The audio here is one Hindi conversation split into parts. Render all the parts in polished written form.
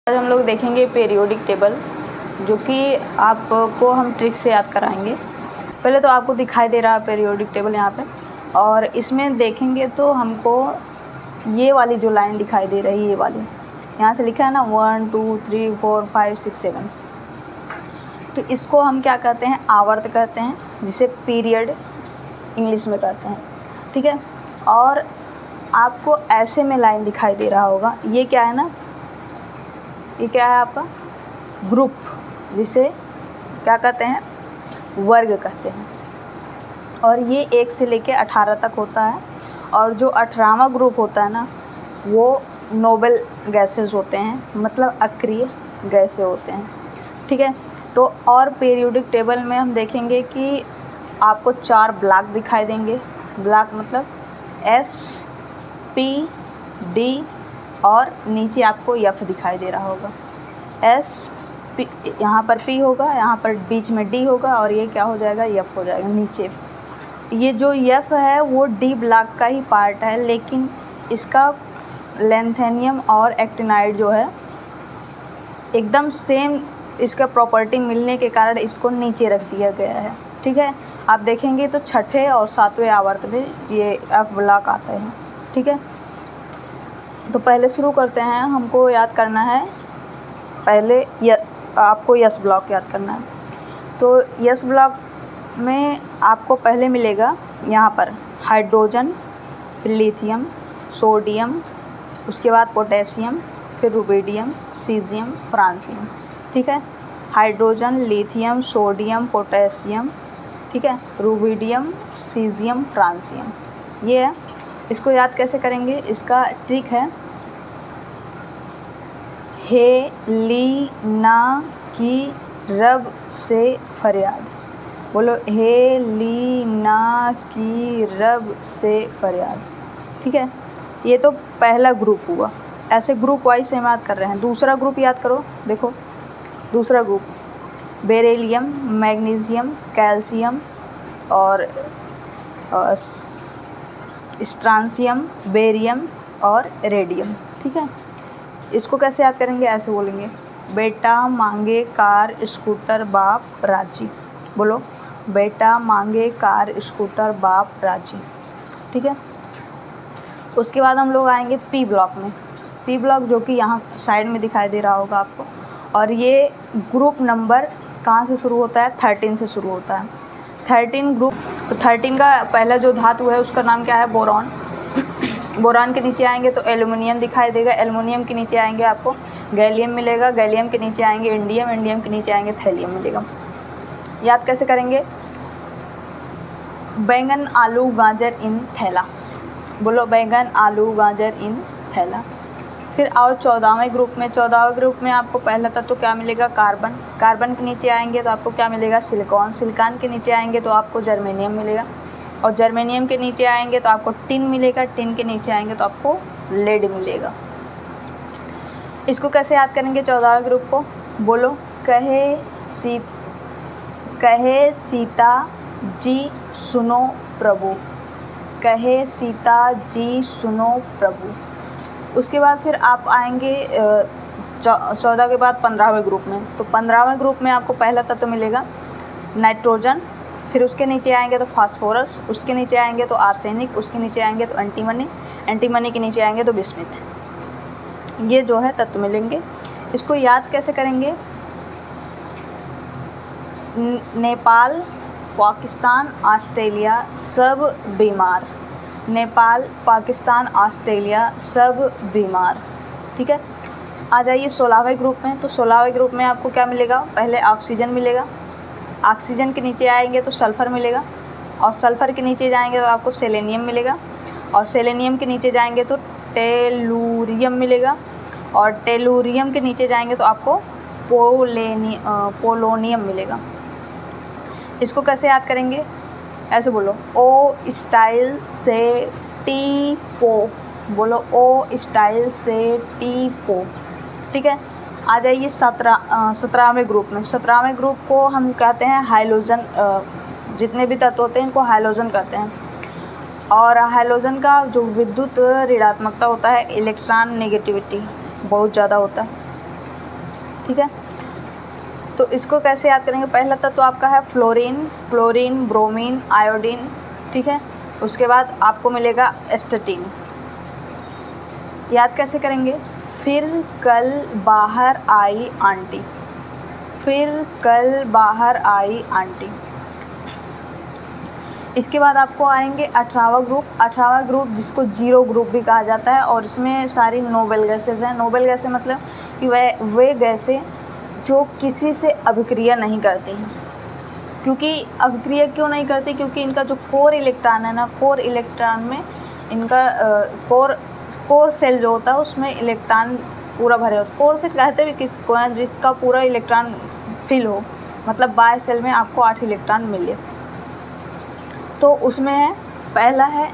आज हम लोग देखेंगे पीरियोडिक टेबल, जो कि आपको हम ट्रिक से याद कराएंगे। पहले तो आपको दिखाई दे रहा है पीरियोडिक टेबल यहाँ पे, और इसमें देखेंगे तो हमको ये वाली जो लाइन दिखाई दे रही है, ये वाली यहाँ से लिखा है ना 1 2 3 4 5 6 7, तो इसको हम क्या कहते हैं, आवर्त कहते हैं, जिसे पीरियड इंग्लिश में कहते हैं। ठीक है, और आपको ऐसे में लाइन दिखाई दे रहा होगा, ये क्या है ना, ये क्या है आपका ग्रुप, जिसे क्या कहते हैं, वर्ग कहते हैं। और ये 1 से लेके 18 तक होता है, और जो 18वां ग्रुप होता है ना, वो नोबल गैसेस होते हैं, मतलब अक्रिय गैसें होते हैं। ठीक है, तो और पीरियोडिक टेबल में हम देखेंगे कि आपको 4 ब्लॉक दिखाई देंगे। ब्लॉक मतलब S P D और नीचे आपको F दिखाई दे रहा होगा। S P, यहाँ पर P होगा, यहाँ पर बीच में D होगा, और ये क्या हो जाएगा, F हो जाएगा नीचे। ये जो F है वो D ब्लॉक का ही पार्ट है, लेकिन इसका लैंथेनियम और एक्टिनाइड जो है एकदम सेम, इसका प्रॉपर्टी मिलने के कारण इसको नीचे रख दिया गया है। ठीक है, आप देखेंगे तो छठे और 7वें आवर्त में ये F ब्लॉक आते हैं। ठीक है, तो पहले शुरू करते हैं। हमको याद करना है, पहले आपको यस ब्लॉक याद करना है। तो यस ब्लॉक में आपको पहले मिलेगा यहाँ पर हाइड्रोजन, फिर लिथियम, सोडियम, उसके बाद पोटेशियम, फिर रुबिडियम, सीजियम, फ्रांसियम। ठीक है, हाइड्रोजन, लिथियम, सोडियम, पोटेशियम, ठीक है, रुबिडियम, सीजियम, फ्रांसियम, ये है। इसको याद कैसे करेंगे, इसका ट्रिक है, हे ली ना की रब से फरियाद। बोलो, हे ली ना की रब से फरियाद। ठीक है, ये तो पहला ग्रुप हुआ। ऐसे ग्रुप वाइज से हम याद कर रहे हैं। दूसरा ग्रुप याद करो, देखो दूसरा ग्रुप बेरिलियम, मैग्नीशियम, कैल्शियम और स्ट्रांसियम, बेरियम और रेडियम। ठीक है, इसको कैसे याद करेंगे, ऐसे बोलेंगे, बेटा मांगे कार स्कूटर बाप राजी। बोलो, बेटा मांगे कार स्कूटर बाप राजी। ठीक है, उसके बाद हम लोग आएंगे पी ब्लॉक में। पी ब्लॉक जो कि यहाँ साइड में दिखाई दे रहा होगा आपको, और ये ग्रुप नंबर कहाँ से शुरू होता है, 13 से शुरू होता है। 13 ग्रुप, तो 13 का पहला जो धातु है उसका नाम क्या है, बोरॉन। बोरान के नीचे आएंगे तो एल्युमिनियम दिखाई देगा, एल्युमिनियम के नीचे आएंगे आपको गैलियम मिलेगा, गैलियम के नीचे आएंगे इंडियम, इंडियम के नीचे आएंगे थैलियम मिलेगा। याद कैसे करेंगे, बैंगन आलू गाजर इन थैला। बोलो, बैंगन आलू गाजर इन थैला। फिर आओ 14वें ग्रुप में। 14वें ग्रुप में आपको पहला तत्व क्या मिलेगा, कार्बन। कार्बन के नीचे आएंगे तो आपको क्या मिलेगा, सिलिकॉन। सिलिकॉन के नीचे आएंगे तो आपको जर्मेनियम मिलेगा, और जर्मेनियम के नीचे आएंगे तो आपको टिन मिलेगा, टिन के नीचे आएंगे तो आपको लेड मिलेगा। इसको कैसे याद करेंगे 14वें ग्रुप को, बोलो, कहे सीता जी सुनो प्रभु। कहे सीता जी सुनो प्रभु। उसके बाद फिर आप आएंगे 14 के बाद 15वें ग्रुप में। तो 15वें ग्रुप में आपको पहला तत्व मिलेगा नाइट्रोजन, फिर उसके नीचे आएंगे तो फास्फोरस, उसके नीचे आएंगे तो आर्सेनिक, उसके नीचे आएंगे तो एंटीमनी, एंटीमनी के नीचे आएंगे तो बिस्मिथ। ये जो है तत्व मिलेंगे। इसको याद कैसे करेंगे, नेपाल, पाकिस्तान, ऑस्ट्रेलिया सब बीमार। नेपाल, पाकिस्तान, ऑस्ट्रेलिया सब बीमार। ठीक है, आ जाइए 16वें ग्रुप में। तो 16वें ग्रुप में आपको क्या मिलेगा, पहले ऑक्सीजन मिलेगा, ऑक्सीजन के नीचे आएंगे तो सल्फ़र मिलेगा, और सल्फ़र के नीचे जाएंगे तो आपको सेलेनियम मिलेगा, और सेलेनियम के नीचे जाएंगे तो टेलूरियम मिलेगा, और टेलूरियम के नीचे जाएंगे तो आपको पोलोनियम मिलेगा। इसको कैसे याद करेंगे, ऐसे बोलो, ओ स्टाइल से टी पो। बोलो, ओ स्टाइल से टी पो। ठीक है, आ जाइए 17वें ग्रुप में। 17वें ग्रुप को हम कहते हैं हाइलोजन। जितने भी तत्व होते हैं इनको हाइलोजन कहते हैं, और हाइलोजन का जो विद्युत ऋणात्मकता होता है, इलेक्ट्रॉन नेगेटिविटी बहुत ज़्यादा होता है। ठीक है। तो इसको कैसे याद करेंगे, पहला तत्व आपका है फ्लोरीन, क्लोरीन, ब्रोमीन, आयोडीन, ठीक है। उसके बाद आपको मिलेगा एस्टेटिन। याद कैसे करेंगे, फिर कल बाहर आई आंटी, फिर कल बाहर आई आंटी। इसके बाद आपको आएंगे 18वां ग्रुप। 18वां ग्रुप जिसको जीरो ग्रुप भी कहा जाता है, और इसमें सारी नोबेल गैसेज हैं। नोबेल गैसेज मतलब कि वे गैसें जो किसी से अभिक्रिया नहीं करती हैं। क्योंकि अभिक्रिया क्यों नहीं करती, क्योंकि इनका जो कोर इलेक्ट्रॉन है ना, कोर इलेक्ट्रॉन में इनका कोर सेल जो होता है उसमें इलेक्ट्रॉन पूरा भरे होते। कोर सेल कहते भी किसको है, जिसका पूरा इलेक्ट्रॉन फिल हो, मतलब बाय सेल में आपको 8 इलेक्ट्रॉन मिले। तो उसमें है, पहला है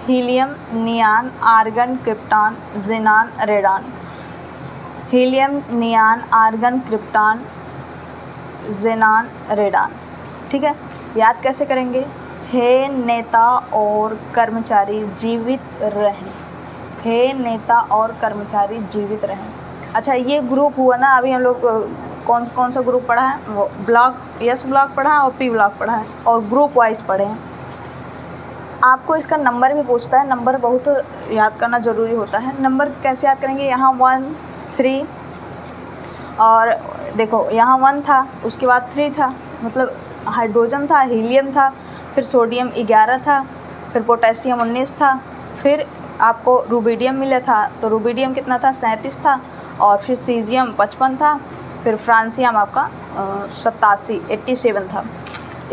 helium, neon, argon, krypton, xenon, radon. Helium, neon, argon, krypton, xenon, radon, ठीक है। याद कैसे करेंगे, हे नेता और कर्मचारी जीवित रहें, हे नेता और कर्मचारी जीवित रहें। अच्छा, ये ग्रुप हुआ ना, अभी हम लोग कौन कौन सा ग्रुप पढ़ा है, वो ब्लॉक, एस ब्लॉक पढ़ा है और पी ब्लॉक पढ़ा है, और ग्रुप वाइज पढ़े हैं। आपको इसका नंबर भी पूछता है, नंबर बहुत याद करना ज़रूरी होता है। नंबर कैसे याद करेंगे, यहाँ 1, 3, और देखो यहाँ 1 था, उसके बाद 3 था, मतलब हाइड्रोजन था, हीलियम था, फिर सोडियम 11 था, फिर पोटेशियम 19 था, फिर आपको रुबिडियम मिला था, तो रुबिडियम कितना था, 37 था, और फिर सीजियम 55 था, फिर फ्रांसियम आपका 87 था।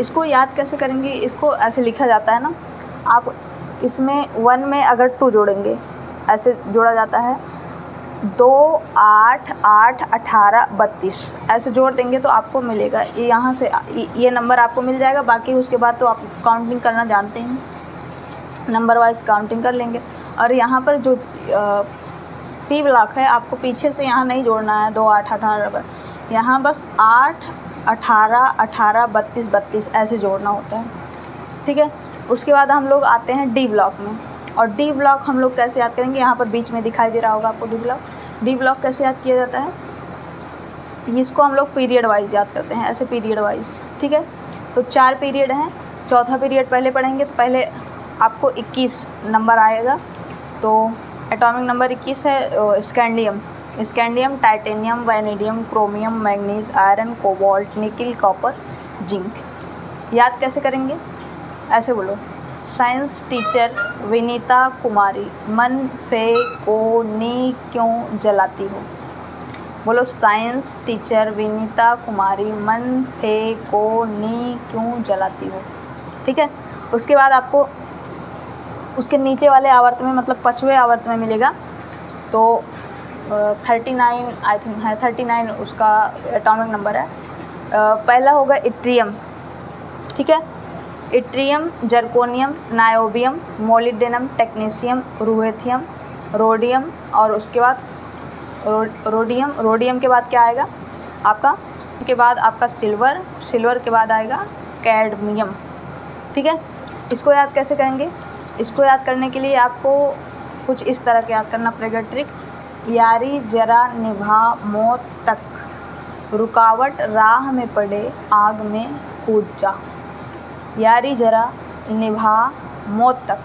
इसको याद कैसे करेंगे, इसको ऐसे लिखा जाता है ना, आप इसमें 1 में अगर 2 जोड़ेंगे, ऐसे जोड़ा जाता है, 2, 8, 8, 18, 32 ऐसे जोड़ देंगे तो आपको मिलेगा ये, यहाँ से ये नंबर आपको मिल जाएगा। बाकी उसके बाद तो आप काउंटिंग करना जानते हैं, नंबर वाइज काउंटिंग कर लेंगे। और यहाँ पर जो पी ब्लॉक है, आपको पीछे से यहाँ नहीं जोड़ना है 2, 8, 18, यहाँ बस 8, 18, 18, 32, 32 ऐसे जोड़ना होता है, ठीक है। उसके बाद हम लोग आते हैं डी ब्लॉक में, और डी ब्लॉक हम लोग कैसे याद करेंगे, यहाँ पर बीच में दिखाई दे रहा होगा आपको डी ब्लॉक। डी ब्लॉक कैसे याद किया जाता है, इसको हम लोग पीरियड वाइज याद करते हैं, ऐसे पीरियड वाइज, ठीक है। तो 4 पीरियड हैं, चौथा पीरियड पहले पढ़ेंगे, तो पहले आपको 21 नंबर आएगा। तो एटॉमिक नंबर 21 है scandium, scandium, titanium, vanadium, chromium, manganese, iron, cobalt, nickel, copper, zinc. याद कैसे करेंगे, ऐसे बोलो, साइंस टीचर विनीता कुमारी मन फे को नी क्यों जलाती हो। बोलो, साइंस टीचर विनीता कुमारी मन फे को नी क्यों जलाती हो, ठीक है। उसके बाद आपको उसके नीचे वाले आवर्त में, मतलब 5वें आवर्त में मिलेगा, तो 39 आई थिंक है, 39 उसका एटॉमिक नंबर है। पहला होगा इट्रियम, ठीक है। Yttrium, zirconium, niobium, molybdenum, technetium, ruthenium, rhodium, और उसके बाद रोडियम, रोडियम के बाद क्या आएगा आपका, के बाद आपका सिल्वर, सिल्वर के बाद आएगा कैडमियम, ठीक है। इसको याद कैसे करेंगे, इसको याद करने के लिए आपको कुछ इस तरह के याद करना पड़ेगा ट्रिक। यारी जरा निभा मौत तक, रुकावट राह में पड़े आग में कूद जा। यारी जरा निभा मौत तक,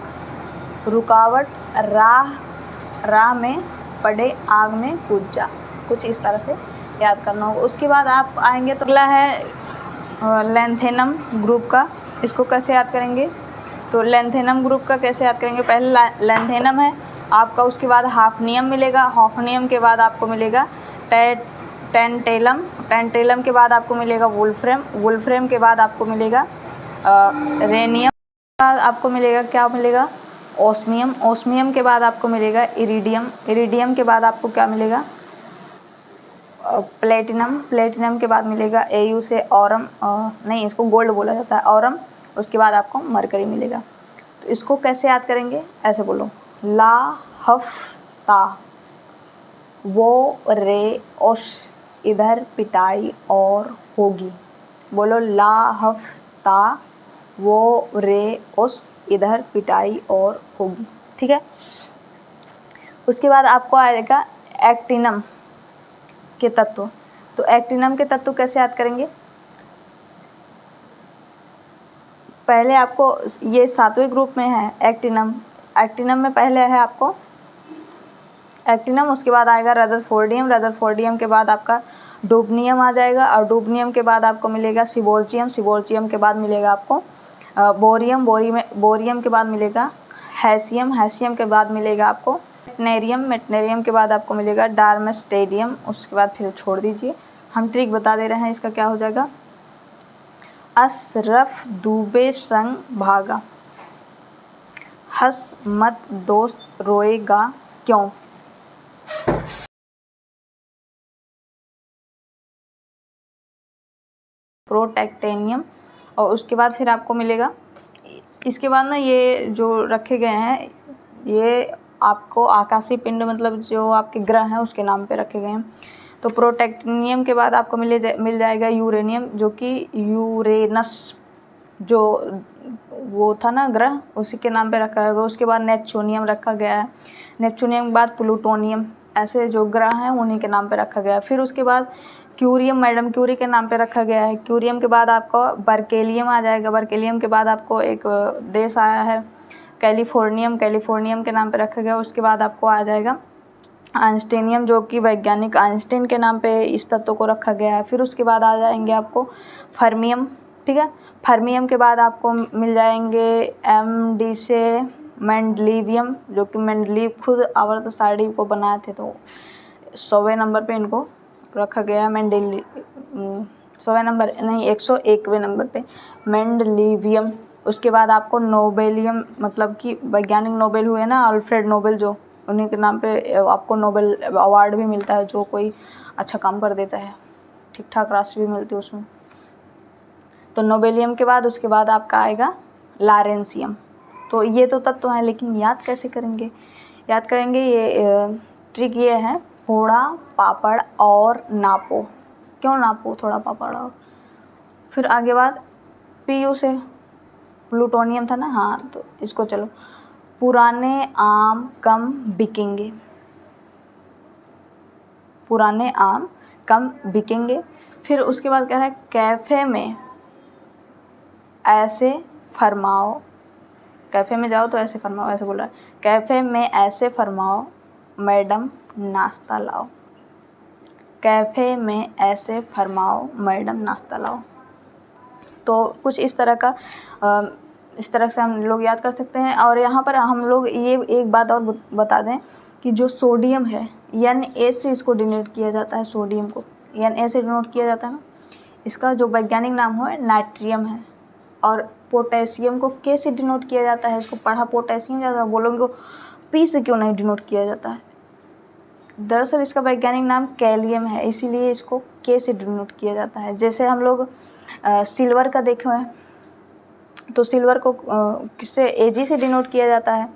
रुकावट राह में पड़े आग में कूद जा, कुछ इस तरह से याद करना होगा। उसके बाद आप आएंगे तो अगला है लैंथेनम ग्रुप का, इसको कैसे याद करेंगे, तो लैंथेनम ग्रुप का कैसे याद करेंगे, पहले लैंथेनम है आपका, उसके बाद हाफनियम मिलेगा, हाफनियम के बाद आपको मिलेगा टेंटेलम, टेंटेलम के बाद आपको मिलेगा वुल्फ्रेम, वुल्फ्रेम के बाद आपको मिलेगा रेनियम, के बाद आपको मिलेगा क्या मिलेगा, ओस्मियम, ओस्मियम के बाद आपको मिलेगा इरिडियम, इरिडियम के बाद आपको क्या मिलेगा, प्लेटिनम, प्लेटिनम के बाद मिलेगा एयू से ऑरम, नहीं इसको गोल्ड बोला जाता है, ऑरम, उसके बाद आपको मरकरी मिलेगा। तो इसको कैसे याद करेंगे, ऐसे बोलो, ला हफ ता वो रे ओस इधर पिटाई और होगी। बोलो, ला हफ ता वो रे ओस इधर पिटाई और होगी, ठीक है। उसके बाद आपको आएगा एक्टिनम के तत्व, तो एक्टिनम के तत्व कैसे याद करेंगे? पहले आपको ये 7वें ग्रुप में है एक्टिनम। एक्टिनम में पहले है आपको एक्टिनम, उसके बाद आएगा रदरफोर्डियम। रदरफोर्डियम के बाद आपका डोबनियम आ जाएगा, और डोबनियम के बाद आपको मिलेगा सिबोर्चियम। सिबोर्चियम के बाद मिलेगा आपको बोरियम। बोरियम के बाद मिलेगा हैसियम। हैसियम के बाद मिलेगा आपको मेटनेरियम। मेटनेरियम के बाद आपको मिलेगा डार्मस्टेडियम। उसके बाद फिर छोड़ दीजिए, हम ट्रिक बता दे रहे हैं, इसका क्या हो जाएगा? अशरफ दुबे संग भागा, हंस मत दोस्त रोएगा क्यों। प्रोटेक्टेनियम। और उसके बाद फिर आपको मिलेगा, इसके बाद ना ये जो रखे गए हैं ये आपको आकाशीय पिंड मतलब जो आपके ग्रह हैं उसके नाम पे रखे गए हैं। तो प्रोटेक्टेनियम के बाद आपको मिल जाएगा यूरेनियम, जो कि यूरेनस जो वो था ना ग्रह, उसी के नाम पे रखा गया। उसके बाद नेपच्यूनियम रखा गया है। नेपच्यूनियम के बाद प्लूटोनियम, ऐसे जो ग्रह हैं उन्हीं के नाम पे रखा गया है। फिर उसके बाद क्यूरियम मैडम क्यूरी के नाम पे रखा गया है। क्यूरियम के बाद आपको बर्केलियम आ जाएगा। बर्केलियम के बाद आपको एक देश आया है कैलिफोर्नियम, कैलिफोर्नियम के नाम पे रखा गया। उसके बाद आपको आ जाएगा आइंस्टीनियम, जो कि वैज्ञानिक आइंस्टीन के नाम पे इस तत्व को रखा गया है। फिर उसके बाद आ जाएंगे आपको फर्मियम, ठीक है। फर्मियम के बाद आपको मिल जाएंगे MD से मेंडलीवियम, जो कि मेंडलीव खुद आवर्त सारणी को बनाए थे, तो 100वें नंबर पे इनको रखा गया। 100वें नंबर नहीं, 101वें नंबर पे मेंडलीवियम। उसके बाद आपको नोबेलियम, मतलब कि वैज्ञानिक नोबेल हुए ना, अल्फ्रेड नोबेल, जो उन्हीं के नाम पे आपको नोबेल अवार्ड भी मिलता है, जो कोई अच्छा काम कर देता है, ठीक ठाक राशि भी मिलती है उसमें। तो नोबेलियम के बाद उसके बाद आपका आएगा लारेंसियम। तो ये तो तत्व हैं, लेकिन याद कैसे करेंगे? याद करेंगे, ये ट्रिक ये है, थोड़ा पापड़ और नापो। क्यों नापो थोड़ा पापड़ और? फिर आगे बाद PU से प्लूटोनियम था ना, हाँ, तो इसको चलो, पुराने आम कम बिकेंगे। पुराने आम कम बिकेंगे। फिर उसके बाद कह रहा है कैफ़े में ऐसे फरमाओ, कैफ़े में जाओ तो ऐसे फरमाओ, ऐसे बोल रहा है, कैफ़े में ऐसे फरमाओ मैडम नाश्ता लाओ। कैफ़े में ऐसे फरमाओ मैडम नाश्ता लाओ। तो कुछ इस तरह का इस तरह से हम लोग याद कर सकते हैं। और यहाँ पर हम लोग ये एक बात और बता दें कि जो सोडियम है Na से इसको डिनोट किया जाता है। सोडियम को Na से डिनोट किया जाता है ना, इसका जो वैज्ञानिक नाम है नाइट्रियम है। और पोटेशियम को K से डिनोट किया जाता है। इसको पढ़ा पोटेशियम ज़्यादा, बोलोगे को P से क्यों नहीं डिनोट किया जाता है? दरअसल इसका वैज्ञानिक नाम कैलियम है, इसीलिए इसको K से डिनोट किया जाता है। जैसे हम लोग सिल्वर का देखे हैं, तो सिल्वर को किससे Ag से डिनोट किया जाता है,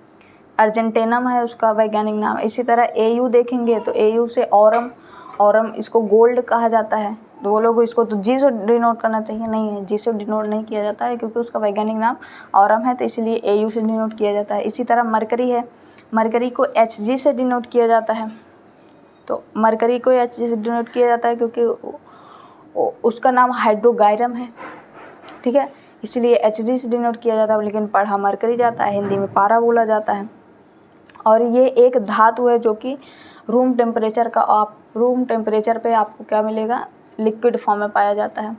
अर्जेंटेनम है उसका वैज्ञानिक नाम। इसी तरह Au देखेंगे तो Au से औरम, औरम इसको गोल्ड कहा जाता है। तो वो लोग इसको तो G से डिनोट करना चाहिए, नहीं है, G से डिनोट नहीं किया जाता है, क्योंकि उसका वैज्ञानिक नाम औरम है, तो इसलिए Au से डिनोट किया जाता है। इसी तरह मरकरी है, मरकरी को Hg से डिनोट किया जाता है। तो मरकरी को Hg से डिनोट किया जाता है क्योंकि उसका नाम हाइड्रोगायरम है, ठीक है, इसलिए Hg से डिनोट किया जाता है। लेकिन पढ़ा मरकरी जाता है, हिंदी में पारा बोला जाता है। और ये एक धातु है जो कि रूम टेम्परेचर पे आपको क्या मिलेगा, लिक्विड फॉर्म में पाया जाता है।